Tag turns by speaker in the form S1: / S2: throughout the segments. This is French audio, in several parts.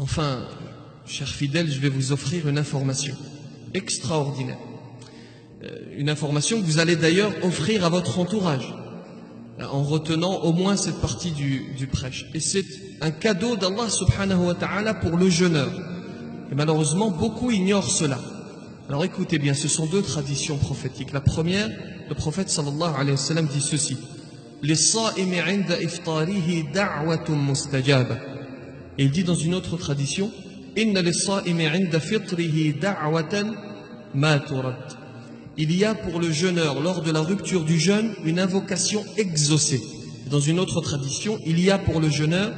S1: Enfin, chers fidèles, je vais vous offrir une information extraordinaire. Une information que vous allez d'ailleurs offrir à votre entourage, en retenant au moins cette partie du prêche. Et c'est un cadeau d'Allah subhanahu wa ta'ala pour le jeûneur. Et malheureusement, beaucoup ignorent cela. Alors écoutez bien, ce sont deux traditions prophétiques. La première, le prophète sallallahu alayhi wa sallam dit ceci: لِلصَّائِمِ عِنْدَ إِفْطَارِهِ دَعْوَةٌ مُسْتَجَابَةٌ. Et il dit dans une autre tradition: إِنَّ لِلصَّائِمِ عِنْدَ فِطْرِهِ دَعْوَةً مَا تُرَدْ. Il y a pour le jeûneur, lors de la rupture du jeûne, une invocation exaucée. Dans une autre tradition, il y a pour le jeûneur,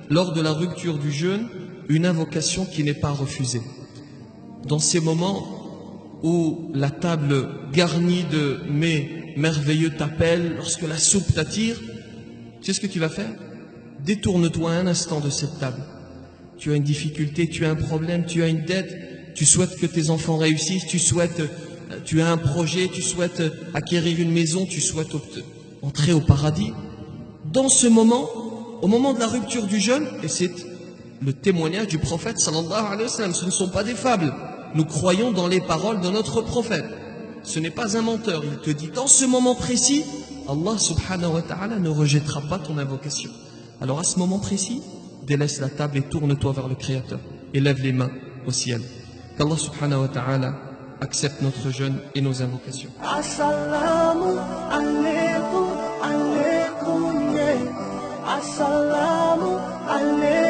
S1: lors de la rupture du jeûne, une invocation qui n'est pas refusée. Dans ces moments où la table garnie de mets merveilleux t'appelle, lorsque la soupe t'attire, tu sais ce que tu vas faire? Détourne-toi un instant de cette table. Tu as une difficulté, tu as un problème, tu as une dette, tu souhaites que tes enfants réussissent, tu as un projet, tu souhaites acquérir une maison, tu souhaites entrer au paradis. Dans ce moment, au moment de la rupture du jeûne, et c'est le témoignage du prophète sallallahu alayhi wa sallam, ce ne sont pas des fables. Nous croyons dans les paroles de notre prophète. Ce n'est pas un menteur. Il te dit, dans ce moment précis, Allah subhanahu wa ta'ala ne rejettera pas ton invocation. Alors à ce moment précis, délaisse la table et tourne-toi vers le Créateur. Et lève les mains au ciel. Qu'Allah subhanahu wa ta'ala accepte notre jeûne et nos invocations.
S2: Assalamu alaikum, alaikum, yeah. Assalamu alaikum.